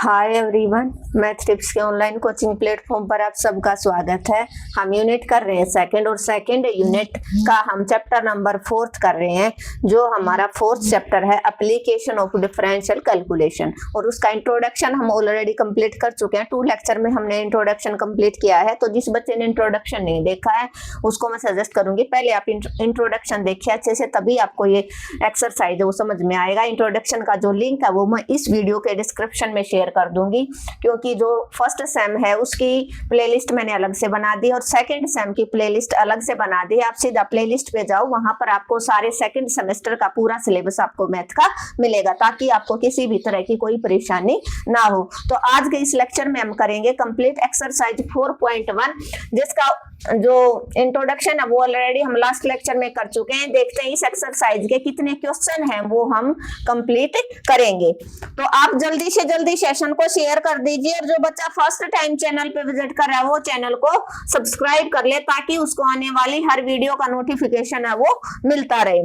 Hi everyone, math tips के online coaching platform पर आप सबका स्वागत है। हम यूनिट कर रहे हैं सेकंड और सेकंड यूनिट का हम चैप्टर नंबर 4 कर रहे हैं, जो हमारा 4th चैप्टर है एप्लीकेशन ऑफ डिफरेंशियल कैलकुलेशन। और उसका इंट्रोडक्शन हम ऑलरेडी कंप्लीट कर चुके हैं। 2 लेक्चर में हमने इंट्रोडक्शन कंप्लीट किया है, तो जिस बच्चे ने इंट्रोडक्शन नहीं देखा है उसको मैं सजेस्ट करूंगी पहले आप इंट्रोडक्शन देखिए अच्छे से, तभी आपको ये एक्सरसाइज है वो समझ में आएगा। इंट्रोडक्शन का जो लिंक है वो मैं इस वीडियो के डिस्क्रिप्शन में शेयर कर दूंगी, क्योंकि जो फर्स्ट सेम है उसकी प्लेलिस्ट मैंने अलग से बना दी और सेकंड सेम की प्लेलिस्ट अलग से बना दी। आप सीधा प्लेलिस्ट पे जाओ, वहां पर आपको सारे सेकंड सेमेस्टर का पूरा सिलेबस आपको मैथ का मिलेगा, ताकि आपको किसी भी तरह की कोई परेशानी ना हो। तो आज के इस लेक्चर में हम करेंगे कंप्लीट एक्सरसाइज 4.1, जिसका जो इंट्रोडक्शन है वो ऑलरेडी हम लास्ट लेक्चर में कर चुके हैं। देखते हैं इस एक्सरसाइज के कितने क्वेश्चन हैं वो हम कंप्लीट करेंगे। तो आप जल्दी से जल्दी सेशन को शेयर कर दीजिए, और जो बच्चा फर्स्ट टाइम चैनल पे विजिट कर रहा है वो चैनल को सब्सक्राइब कर ले, ताकि उसको आने वाली हर वीडियो का नोटिफिकेशन है वो मिलता रहे।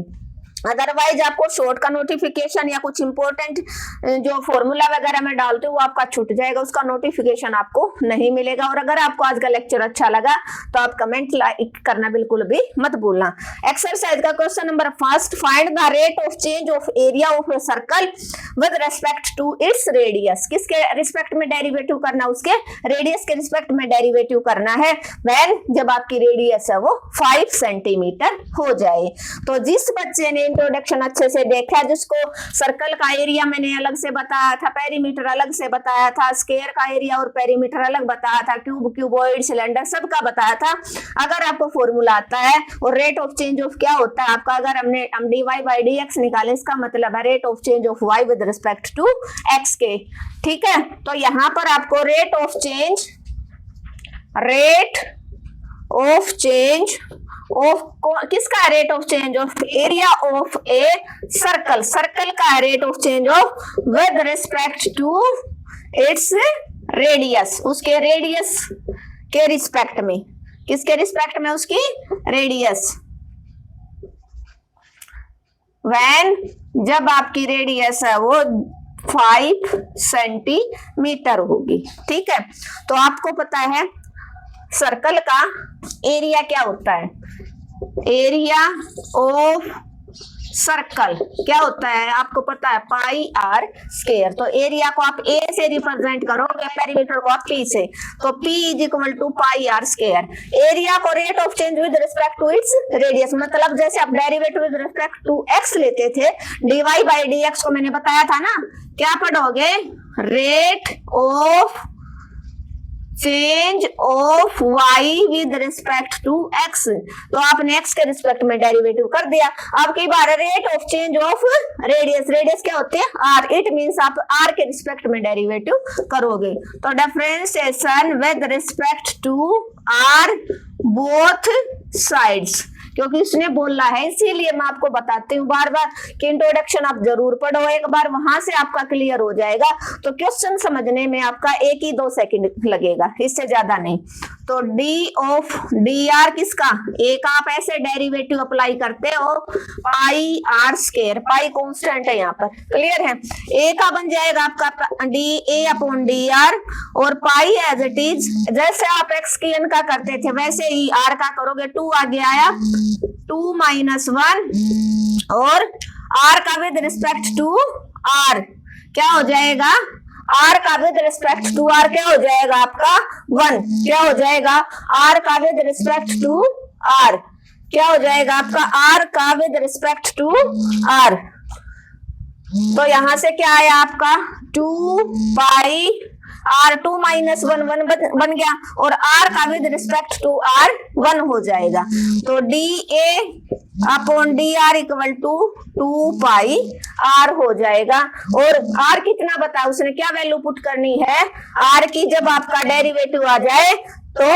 अदरवाइज आपको शॉर्ट का नोटिफिकेशन या कुछ इंपॉर्टेंट जो फॉर्मूला वगैरह में डालते हो वो आपका छूट जाएगा, उसका नोटिफिकेशन आपको नहीं मिलेगा। और अगर आपको आज का लेक्चर अच्छा लगा तो आप कमेंट लाइक करना बिल्कुल भी मत भूलना। एक्सरसाइज का question number first, find the rate of change of area of a circle with respect to its radius. किसके रिस्पेक्ट में डेरिवेटिव करना, उसके रेडियस के रिस्पेक्ट में डेरिवेटिव करना है व्हेन जब आपकी रेडियस है वो 5 सेंटीमीटर हो जाए। तो जिस बच्चे ने इंट्रोडक्शन अच्छे से देखा, जिसको सर्कल का एरिया मैंने अलग से बताया था, पेरीमीटर अलग से बताया था, स्क्वायर का एरिया और पेरीमीटर अलग बताया था, क्यूब, क्यूबॉइड, सिलेंडर सबका बताया था। अगर आपको फॉर्मूला आता है और रेट ऑफ चेंज ऑफ क्या होता है आपका, अगर हम dy बाई dx निकालें, इसका मतलब है rate of change of y with respect to x के। ठीक है, तो यहां पर आपको रेट ऑफ चेंज ऑफ किसका rate of change of area of a circle, circle का rate of change of with respect to its radius, उसके रेडियस के रिस्पेक्ट में, किसके रिस्पेक्ट में, उसकी रेडियस। व्हेन जब आपकी रेडियस है वो 5 सेंटीमीटर होगी। ठीक है, तो आपको पता है सर्कल का एरिया क्या होता है, एरिया ऑफ सर्कल क्या होता है आपको पता है, पाई आर स्क्वायर। तो एरिया को आप ए से रिप्रेजेंट करोगे, पेरीमीटर को आप पी से, तो P is equal to pi r square. Area को rate of change with respect to its radius, मतलब जैसे आप derivative with respect to x लेते थे, dy बाई dx को मैंने बताया था ना, क्या पढ़ोगे, rate of change of y with respect to x। तो आपने x के रिस्पेक्ट में डेरिवेटिव कर दिया। अब की बार rate of change of radius, radius क्या होती है, r, इट मींस आप r के रिस्पेक्ट में डेरिवेटिव करोगे। तो differentiation with respect to r both sides, क्योंकि उसने बोला है इसीलिए मैं आपको बताती हूँ बार बार कि इंट्रोडक्शन आप जरूर पढ़ो, एक बार वहां से आपका क्लियर हो जाएगा। तो क्वेश्चन समझने में आपका 1 ही 2 सेकंड लगेगा, इससे ज्यादा नहीं। तो डी ऑफ डी आर किसका, एक आप ऐसे डेरिवेटिव अप्लाई करते हो, पाई आर स्क्वायर, पाई कांस्टेंट है यहाँ पर, क्लियर है। ए का बन जाएगा आपका D A upon d are, और पाई एज इट इज, जैसे आप एक्स की एन का करते थे वैसे ही आर का करोगे। 2 आगे आया, 2 माइनस 1, और r का विद रिस्पेक्ट टू r क्या हो जाएगा, r का विद रिस्पेक्ट टू r क्या हो जाएगा आपका 1, क्या हो जाएगा r का विद रिस्पेक्ट टू r क्या हो जाएगा आपका r का विद रिस्पेक्ट टू r। तो यहां से क्या आया आपका 2 पाई r, 2 माइनस 1 बन गया, और r का विद रिस्पेक्ट टू r 1 हो जाएगा। तो d A upon d r equal to 2 pi r हो जाएगा। और r कितना बताया उसने, क्या वैल्यू पुट करनी है r की, जब आपका डेरिवेटिव आ जाए तो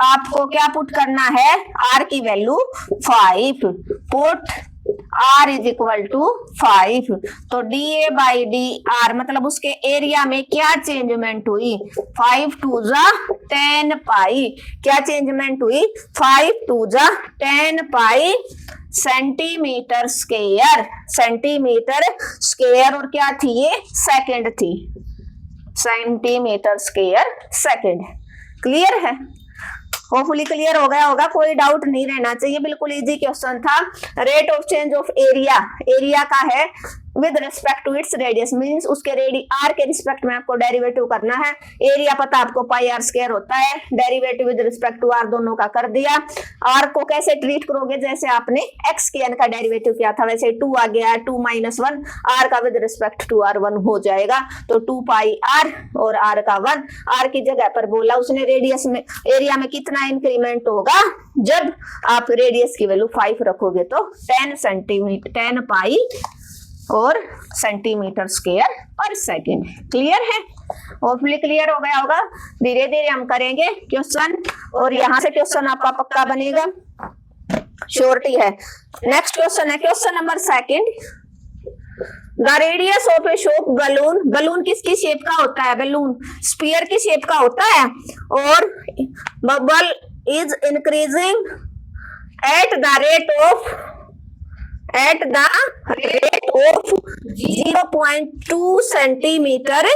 आपको क्या पुट करना है, r की value 5, put r is equal to 5। तो d A by d r मतलब उसके एरिया में क्या चेंजमेंट हुई, 5 2 जा 10 पाई, क्या चेंजमेंट हुई, 5 2 जा 10 pi centimetre square, centimetre square. और क्या थी ये, सेकंड थी, सेंटीमीटर स्क्वायर सेकंड। क्लियर है? होपफुली क्लियर हो गया होगा, कोई डाउट नहीं रहना चाहिए। बिल्कुल इजी क्वेश्चन था। Rate of change of area, area का है with respect to its radius, means उसके आर के रिस्पेक्ट में आपको डेरिवेटिव करना है। एरिया पता आपको पाई आर स्क्वायर होता है, derivative with respect to r दोनों का कर दिया। आर को कैसे ट्रीट करोगे, जैसे आपने एक्स के एन का डेरिवेटिव किया था वैसे 2 आ गया, 2 - 1, आर का विद रिस्पेक्ट टू आर 1 हो जाएगा, तो 2 पाई आर और आर का 1। आर की जगह पर बोला उसने रेडियस में, एरिया में कितना इंक्रीमेंट होगा, जब आप रेडियस की वैल्यू 5 रखोगे तो 10 सेंटीमीटर, 10 पाई और सेंटीमीटर स्क्वायर पर सेकंड। क्लियर है? होपफुली क्लियर हो गया होगा। धीरे धीरे हम करेंगे क्वेश्चन, और यहाँ से क्वेश्चन आपका पक्का बनेगा, श्योरिटी है। नेक्स्ट क्वेश्चन है question number 2। The radius of A shop balloon, balloon किसकी शेप का होता है, बलून स्फीयर की शेप का होता है, और bubble is increasing at the rate of 0.2 centimetre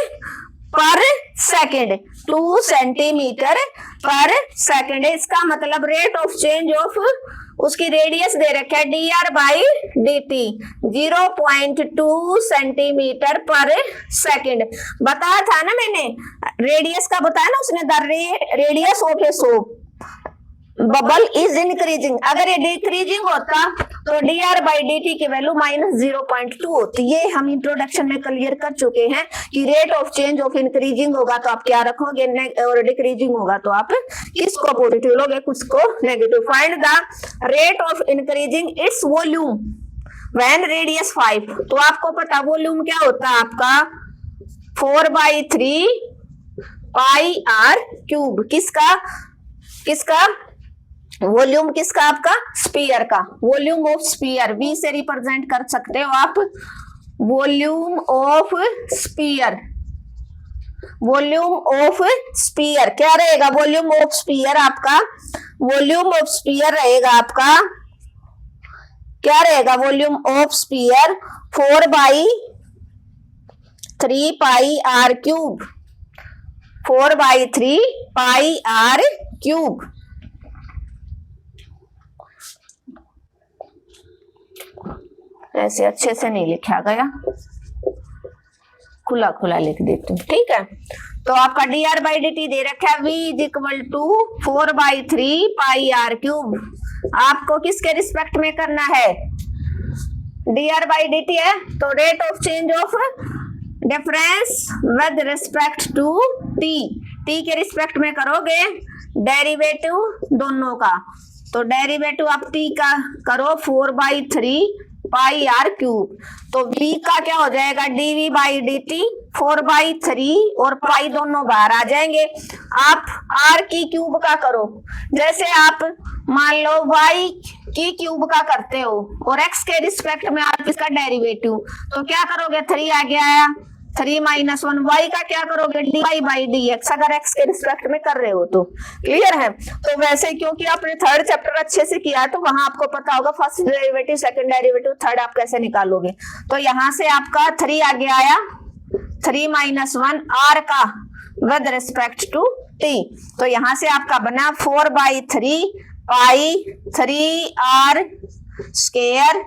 पर सेकेंड, 2 सेंटीमीटर पर सेकेंड। इसका मतलब रेट ऑफ चेंज ऑफ, उसकी रेडियस दे रखा है dr/dt 0.2 सेंटीमीटर पर सेकेंड। बताया था ना मैंने, रेडियस का बताया ना उसने, the radius of A shop bubble is increasing, अगर ये डिक्रीजिंग होता तो dr/dt की वैल्यू -0.2 होती। ये हम इंट्रोडक्शन में क्लियर कर चुके हैं कि rate of change of increasing होगा तो आप क्या रखोगे, और डिक्रीजिंग होगा तो आप किसको पॉजिटिव लोगे, कुछ को negative. Find the rate of increasing its volume when radius 5, तो आपको पता वॉल्यूम क्या होता है आपका 4/3 पाई आर क्यूब। किसका वॉल्यूम, किसका आपका स्फीयर का, वॉल्यूम ऑफ स्फीयर, V से रिप्रेजेंट कर सकते हो आप, volume of sphere, volume of sphere क्या रहेगा, वॉल्यूम ऑफ स्फीयर आपका, वॉल्यूम ऑफ स्फीयर रहेगा आपका, क्या रहेगा volume of sphere 4/3 pi r cube, 4/3 pi r cube. ऐसे अच्छे से नहीं लिखा गया, खुला खुला लिख देती हूँ, ठीक है। तो आपका dr/dt दे रखा है V = 4/3 पाई आर क्यूब। आपको किसके रिस्पेक्ट में करना है, dr/dt है, तो rate of change of difference with respect to t, t के रिस्पेक्ट में करोगे डेरिवेटिव दोनों का, तो डेरिवेटिव आप t का करो 4/3 पाई आर क्यूब, तो v का क्या हो जाएगा dv/dt 4/3 और पाई दोनों बाहर आ जाएंगे। आप r की क्यूब का करो, जैसे आप मान लो y की क्यूब का करते हो और x के रिस्पेक्ट में आप इसका डेरिवेटिव, तो क्या करोगे 3 आगे आया, 3 - 1, y का क्या करोगे dy/dx, अगर x के रिस्पेक्ट में कर रहे हो तो। क्लियर है? तो वैसे क्योंकि आपने थर्ड चैप्टर अच्छे से किया है तो वहां आपको पता होगा first derivative, second derivative, third आप कैसे निकालोगे। तो यहाँ से आपका 3 आगे आया, 3 - 1 r का विद रिस्पेक्ट टू t, तो यहाँ से आपका बना 4/3 पाई 3r स्क्वायर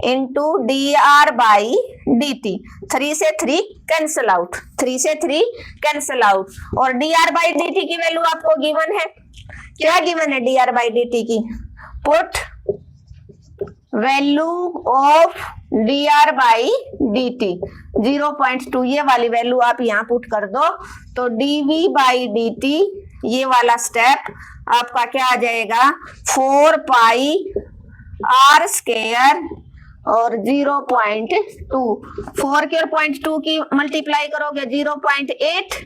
इंटू dr/dt। 3 से 3 कैंसिल आउट, 3 से 3 कैंसिल आउट, और dr/dt की वैल्यू आपको गिवन है, क्या गिवन है dr/dt की, पुट वैल्यू ऑफ dr/dt 0.2, ये वाली वैल्यू आप यहाँ पुट कर दो, तो dv/dt ये वाला स्टेप आपका क्या आ जाएगा 4 पाई r स्क्वायर और 0.2, 4 के और 0.2 की मल्टीप्लाई करोगे 0.8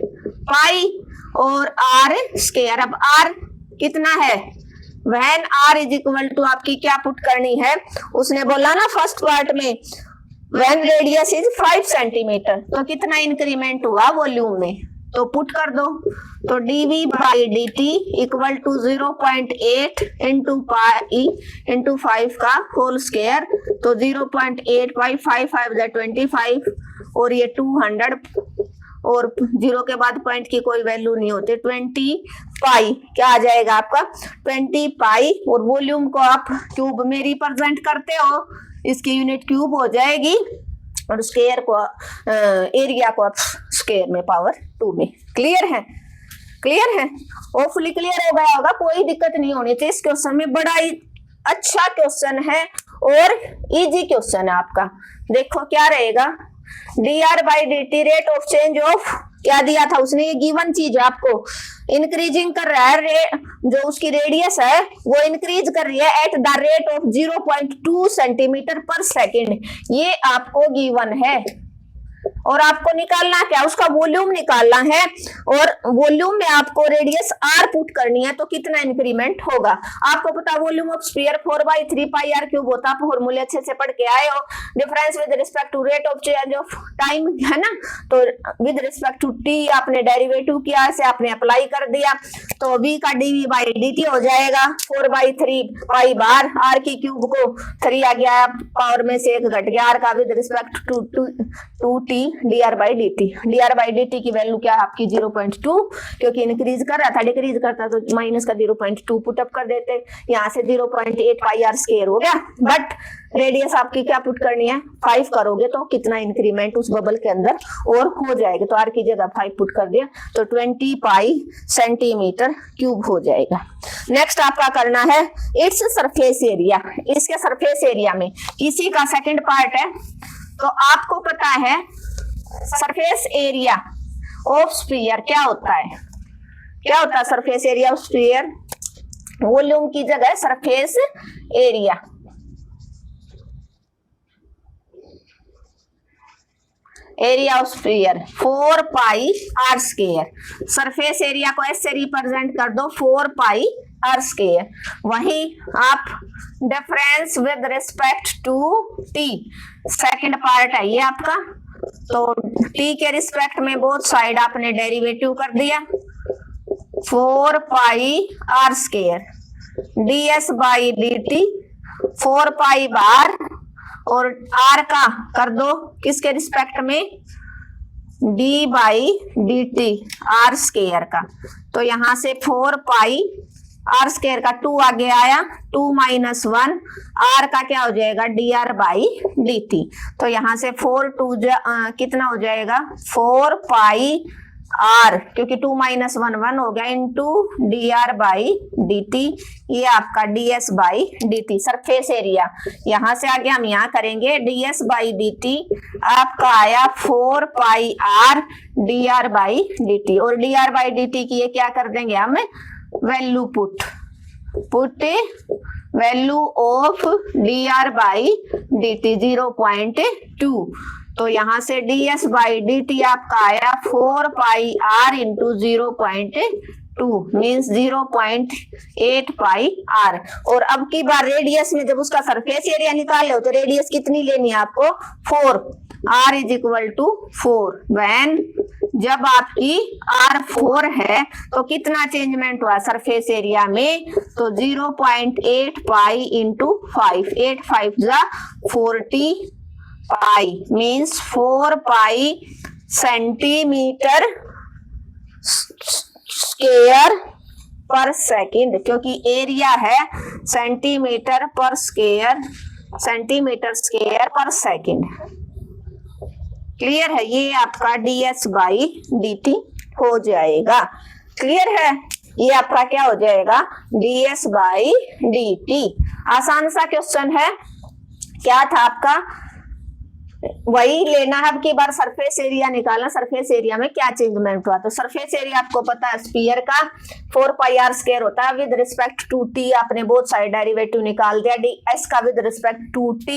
पाई और r स्क्वायर। अब r कितना है, व्हेन r = आपकी क्या पुट करनी है, उसने बोला ना फर्स्ट पार्ट में व्हेन रेडियस इज 5 सेंटीमीटर, तो कितना इंक्रीमेंट हुआ वॉल्यूम में, तो पुट कर दो, तो dv by dt equal to 0.8 into pi into 5 का होल स्क्वायर, तो 0.8 पाई 5×5 = 25 और ये 200 और 0 के बाद पॉइंट की कोई वैल्यू नहीं होती, 20 पाई क्या आ जाएगा आपका 20 पाई, और वॉल्यूम को आप क्यूब में रिप्रेजेंट करते हो, इसकी यूनिट क्यूब हो जाएगी, और स्क्वायर को एरिया को आप स्क्वायर में पावर 2 में। क्लियर है? क्लियर है? होपफुली क्लियर हो गया होगा, कोई दिक्कत नहीं होनी चाहिए इस क्वेश्चन में। बड़ा ही अच्छा क्वेश्चन है और इजी क्वेश्चन है आपका। देखो क्या रहेगा, dr by dt rate of change of, क्या दिया था उसने, ये गिवन चीज आपको इंक्रीजिंग कर रहा है, जो उसकी रेडियस है वो इंक्रीज कर रही है at the rate of 0.2 centimetre पर सेकेंड, ये आपको गिवन है। और आपको निकालना क्या, उसका वॉल्यूम निकालना है, और वॉल्यूम में आपको रेडियस r पुट करनी है, तो कितना इंक्रीमेंट होगा। आपको पता volume of sphere 4/3 pi r cube होता है, आप फॉर्मूले अच्छे से पढ़ के आए हो। Difference with respect to rate of change of time है ना, तो विद रिस्पेक्ट टू t आपने डेरिवेटिव किया, इसे आपने अप्लाई कर दिया, तो v का dv बाई dt हो जाएगा 4/3 पाई बार, r की क्यूब को 3 आ गया, पावर में से 1 घट गया, r का with respect to t dr by dt की वैल्यू क्या है आपकी 0.2, क्योंकि इंक्रीज कर रहा था, डिक्रीज करता तो माइनस का 0.2 पुट अप कर देते, यहाँ से 0.8 पाई r स्क्वायर हो गया, बट रेडियस आपकी क्या पुट करनी है 5 करोगे तो कितना इंक्रीमेंट उस बबल के अंदर और हो जाएगा, तो r की जगह 5 पुट कर दिया, तो 20 पाई सेंटीमीटर क्यूब हो जाएगा। नेक्स्ट आपका करना है इट्स सरफेस एरिया, इसके सरफेस एरिया में इसी का सेकंड पार्ट है, तो आपको पता है सरफेस एरिया ऑफ स्फीयर क्या होता है, क्या होता है surface area of sphere, volume की जगह surface area, area of sphere 4 pi r square, surface area को ऐसे रिप्रेजेंट कर दो 4 पाई r स्क्वायर। वही आप difference with respect to t, second part है ये आपका, तो t के रिस्पेक्ट में बोथ साइड आपने डेरिवेटिव कर दिया, 4 पाई r square ds by dt 4 पाई बार, और r का कर दो किसके रिस्पेक्ट में d by dt r square का, तो यहां से 4 पाई r स्क्वायर का 2 आगे आया, 2 - 1 r का क्या हो जाएगा dr बाई dt, तो यहां से 4 2 कितना हो जाएगा 4 पाई r, क्योंकि 2 - 1 1 हो गया, इंटू dr बाई dt, ये आपका ds by dt surface area. यहां से आगे हम यहाँ करेंगे ds बाई dt आपका आया 4 पाई r dr बाई dt, और dr बाई dt की ये क्या कर देंगे हम value put value of dr by dt 0.2, तो यहां से ds बाई dt आपका आया 4 पाई r इंटू 0.2 मीन्स 0.8 पाई r। और अब की बार रेडियस में जब उसका सरफेस एरिया निकाले हो तो रेडियस कितनी लेनी है आपको 4, r is equal to 4, when जब आपकी r 4 है तो कितना चेंजमेंट हुआ सरफेस एरिया में, तो 0.8 पाई इंटू 5, 8 5 जा 40 पाई मीन्स 4 पाई सेंटीमीटर स्क्वायर पर सेकंड, क्योंकि एरिया है सेंटीमीटर स्क्वायर पर सेकंड। क्लियर है? ये आपका ds बाई dt हो जाएगा। क्लियर है? ये आपका क्या हो जाएगा ds बाई dt। आसान सा क्वेश्चन है, क्या था आपका वही लेना है, अब की बार सरफेस एरिया निकालना, सरफेस एरिया में क्या चेंजमेंट हुआ। तो सरफेस एरिया आपको पता है स्फीयर का 4 पाई r स्क्वायर होता है, विद रिस्पेक्ट टू t आपने बोथ साइड डेरिवेटिव निकाल दिया, ds का with respect to t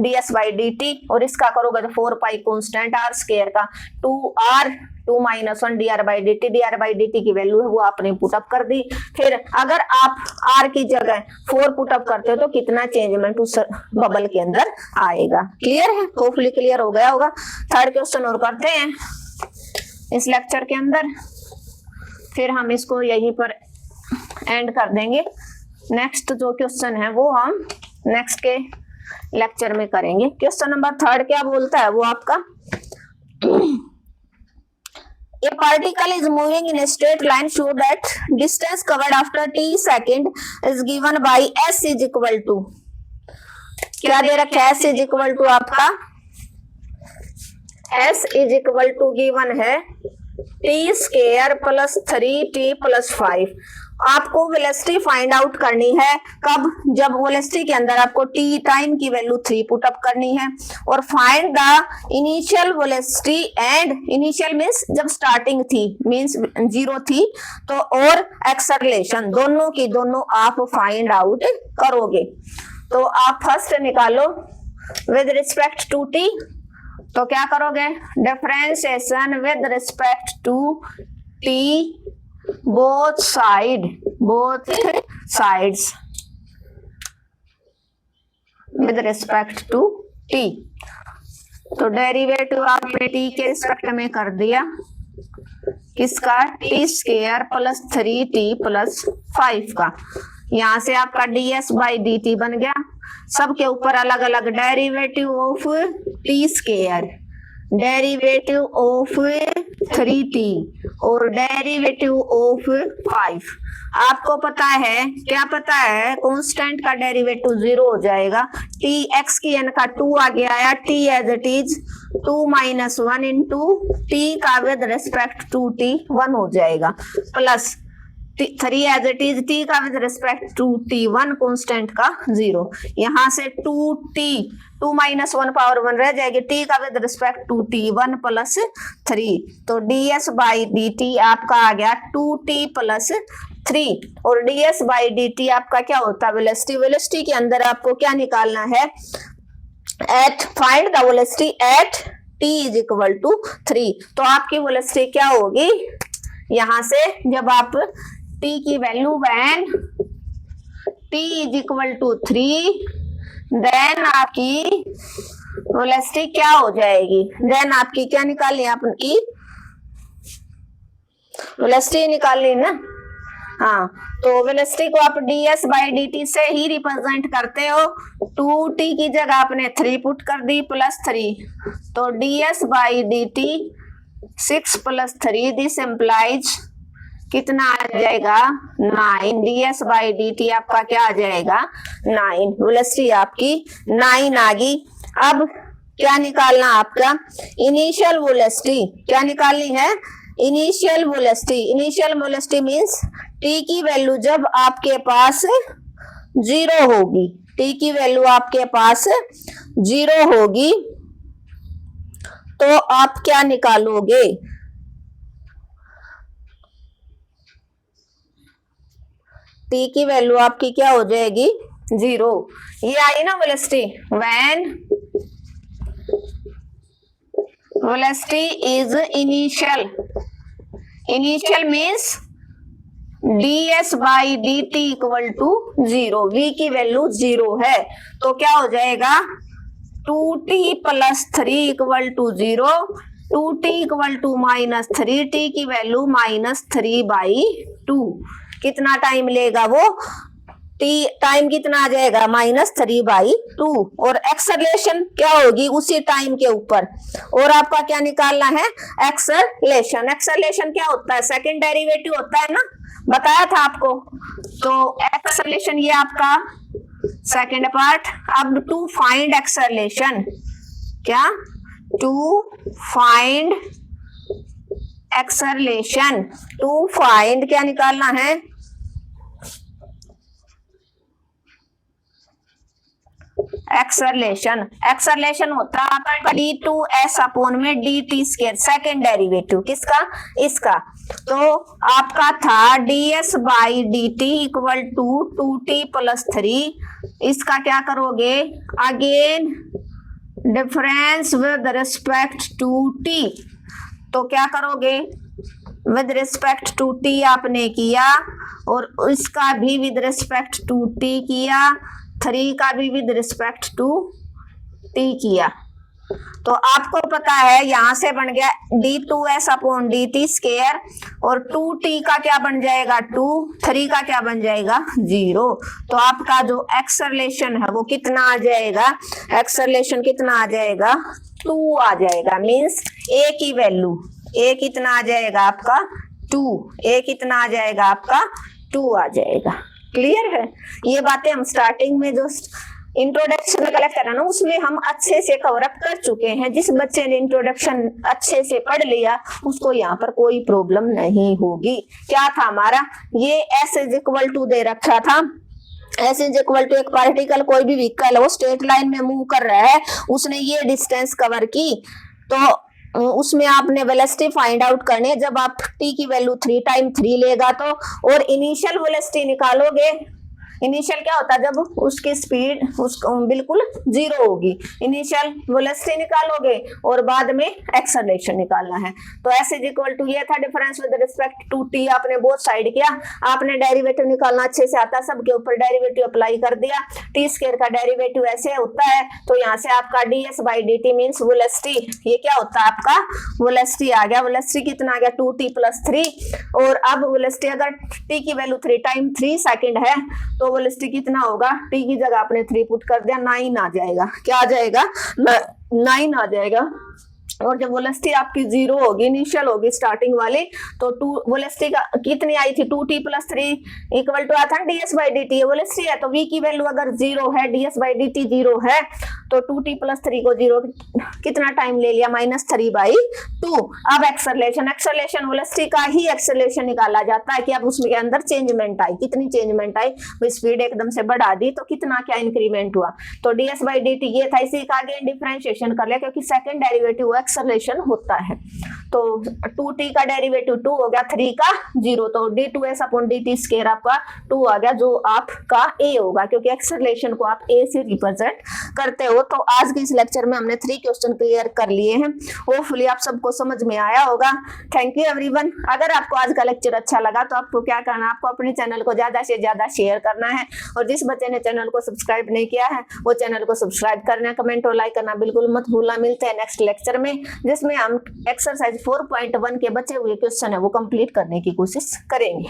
ds by dt, और इसका करोगे तो 4 पाई कांस्टेंट r स्क्वायर का 2r 2 - 1 dr बाई dt की वैल्यू है वो आपने पुटअप कर दी। फिर अगर आप r की जगह 4 पुटअप करते हो तो कितना चेंजमेंट उस बबल के अंदर आएगा। क्लियर है? होपफुली क्लियर हो गया होगा। थर्ड क्वेश्चन और करते हैं। इस लेक्चर के अंदर, फिर हम इसको यहीं पर एंड कर देंगे। नेक्स्ट जो क्वेश्चन है वो हम नेक्स्ट के लेक्चर में करेंगे। क्वेश्चन नंबर 3 क्या बोलता है वो आपका, A particle is moving in a straight line, show that distance covered after t second is given by s is equal to, क्या दे रखा है, s is equal to आपका s is equal to given है t square plus 3t plus 5। आपको velocity find out करनी है कब, जब वेलोसिटी के अंदर आपको t टाइम की वैल्यू 3 पुट अप करनी है, और find the initial velocity and initial means जब स्टार्टिंग थी मींस 0 थी तो, और एक्सेलरेशन दोनों की दोनों आप फाइंड आउट करोगे। तो आप फर्स्ट निकालो विद रिस्पेक्ट टू t, तो क्या करोगे, differentiation with respect to t both sides with respect to t। तो डेरिवेटिव आपने t के रिस्पेक्ट में कर दिया किसका, t square plus 3t plus 5 का। यहां से आपका ds बाई dt बन गया, सबके ऊपर अलग अलग derivative of t square, derivative of 3t और डेरिवेटिव ऑफ 5। आपको पता है, क्या पता है, कांस्टेंट का डेरिवेटिव 0 हो जाएगा, t x की n का 2 आगे आया, t as it is 2 minus 1 into t का विद रिस्पेक्ट टू t 1 हो जाएगा, plus 3 as it is t का with respect to t 1 constant का 0। यहाँ से 2 माइनस 1 पावर 1 रह जाएगी, t का with respect to t 1 plus 3, तो ds बाई dt आपका आ गया 2t प्लस 3, और ds बाई dt आपका क्या होता है, वेलोसिटी। वेलोसिटी के अंदर आपको क्या निकालना है, at find the velocity at t is equal to 3। तो आपकी वेलोसिटी क्या होगी, यहाँ से जब आप t की value when t is equal to 3, then आपकी वेलोसिटी क्या हो जाएगी, देन आपकी क्या निकालनी है, आपकी वेलोसिटी निकालनी ना। हाँ, तो वेलोसिटी को आप ds बाई dt से ही रिप्रेजेंट करते हो, 2t की जगह आपने 3 पुट कर दी प्लस 3, तो ds by dt 6 plus 3, this implies कितना आ जाएगा 9, ds बाई dt आपका क्या आ जाएगा 9, वेलोसिटी आपकी 9 आ गई। अब क्या निकालना आपका, इनिशियल वेलोसिटी क्या निकालनी है, initial velocity. Initial velocity means t की वैल्यू जब आपके पास 0 होगी, t की वैल्यू आपके पास 0 होगी तो आप क्या निकालोगे, t की वैल्यू आपकी क्या हो जाएगी 0। ये आई ना velocity, when velocity is initial, initial means ds by dt equal to 0, v की वैल्यू 0 है, तो क्या हो जाएगा 2t plus 3 equal to 0, 2t equal to minus 3t की वैल्यू माइनस 3 बाई 2। कितना टाइम लेगा वो, टाइम कितना आ जाएगा माइनस 3 बाई 2, और एक्सेलरेशन क्या होगी उसी टाइम के ऊपर। और आपका क्या निकालना है, एक्सेलरेशन। एक्सेलरेशन क्या होता है, सेकंड डेरिवेटिव होता है ना, बताया था आपको। तो एक्सेलरेशन ये आपका सेकंड पार्ट। अब टू फाइंड एक्सेलरेशन, क्या, to find acceleration, to find क्या निकालना है, एक्सेलरेशन। एक्सेलरेशन होता है आपका d2s अपॉन में dt स्क्वायर, सेकंड डेरिवेटिव किसका, इसका। तो आपका था ds by dt equal to 2t plus 3, इसका क्या करोगे, again difference with respect to t, तो क्या करोगे, विद रिस्पेक्ट टू t आपने किया, और इसका भी विद रिस्पेक्ट टू t किया, 3 का भी विद रिस्पेक्ट टू t किया। तो आपको पता है यहां से बन गया d2s अपॉन dt स्क्वायर, और 2t का क्या बन जाएगा 2, 3 का क्या बन जाएगा 0। तो आपका जो एक्सेलरेशन है वो कितना आ जाएगा, एक्सेलरेशन कितना आ जाएगा 2 आ जाएगा। मींस a की वैल्यू, a कितना आ जाएगा आपका 2, a कितना आ जाएगा आपका 2 आ जाएगा। क्लियर है? ये बातें हम स्टार्टिंग में जो इंट्रोडक्शन कलेक्ट करा ना उसमें हम अच्छे से कवर अप कर चुके हैं। जिस बच्चे ने इंट्रोडक्शन अच्छे से पढ़ लिया उसको यहाँ पर कोई प्रॉब्लम नहीं होगी। क्या था हमारा, ये s इज इक्वल टू दे रखा था, s इज इक्वल टू एक पार्टिकल कोई भी व्हीकल है वो स्ट्रेट लाइन में मूव कर रहा है, उसने ये डिस्टेंस कवर की, तो उसमें आपने वेलोसिटी फाइंड आउट करनी है। जब आप t की वैल्यू 3 टाइम 3 लेगा तो, और इनिशियल वेलोसिटी निकालोगे, इनिशियल क्या होता है जब उसकी स्पीड बिल्कुल 0 होगी, इनिशियल वेलोसिटी निकालोगे और बाद में एक्सेलरेशन निकालना है। तो s इज इक्वल टू ये था difference with respect to t, आपने बोथ साइड किया, आपने डेरिवेटिव निकालना अच्छे से आता है, सबके ऊपर डेरिवेटिव अप्लाई कर दिया। t स्क्वायर का डेरिवेटिव ऐसे होता है, तो यहाँ से आपका ds by dt means velocity, ये क्या होता है आपका वेलोसिटी आ गया। वेलोसिटी कितना आ गया 2t प्लस 3, और अब वेलोसिटी अगर t की वैल्यू 3 टाइम 3 सेकंड है तो वेलोसिटी कितना होगा, t की जगह आपने 3 पुट कर दिया, 9 आ जाएगा। क्या आ जाएगा 9 आ जाएगा। और जब वेलोसिटी आपकी 0 होगी, इनिशियल होगी स्टार्टिंग वाली, तो 2 वेलोसिटी का कितनी आई थी 2t प्लस 3 इक्वल टू आता है ds बाई dt, वेलोसिटी है तो v की वैल्यू अगर 0 है, ds बाई dt 0 है, तो 2t प्लस 3 को 0 कितना टाइम ले लिया -3/2। अब एक्सेलरेशन, एक्सेलरेशन वेलोसिटी का ही एक्सेलरेशन निकाला जाता है कि अब उसमें के अंदर चेंजमेंट आई, कितनी चेंजमेंट आई, स्पीड एकदम से बढ़ा दी तो कितना क्या इंक्रीमेंट हुआ। तो ds बाई dt ये था, इसी का आगे डिफरेंशिएशन कर लिया क्योंकि सेकंड डेरिवेटिव एक्सेलरेशन होता है। तो 2t का डेरिवेटिव 2 हो गया, 3 का 0, तो d2s अपॉन dt स्क्वायर आपका 2 आ गया, जो आपका a होगा क्योंकि एक्सेलरेशन को आप a से रिप्रेजेंट करते हो। तो आज के इस लेक्चर में हमने 3 क्वेश्चन क्लियर कर लिए हैं, होपफुली आप सबको समझ में आया होगा। Thank you everyone. अगर आपको आज का लेक्चर अच्छा लगा तो आपको क्या करना है, आपको अपने चैनल को ज्यादा से ज्यादा शेयर करना है, और जिस बच्चे ने चैनल को सब्सक्राइब नहीं किया है वो चैनल को सब्सक्राइब करना, कमेंट और लाइक करना बिल्कुल मत भूलना। मिलते हैं नेक्स्ट लेक्चर में जिसमें हम एक्सरसाइज 4.1 के बचे हुए क्वेश्चन है वो कंप्लीट करने की कोशिश करेंगे।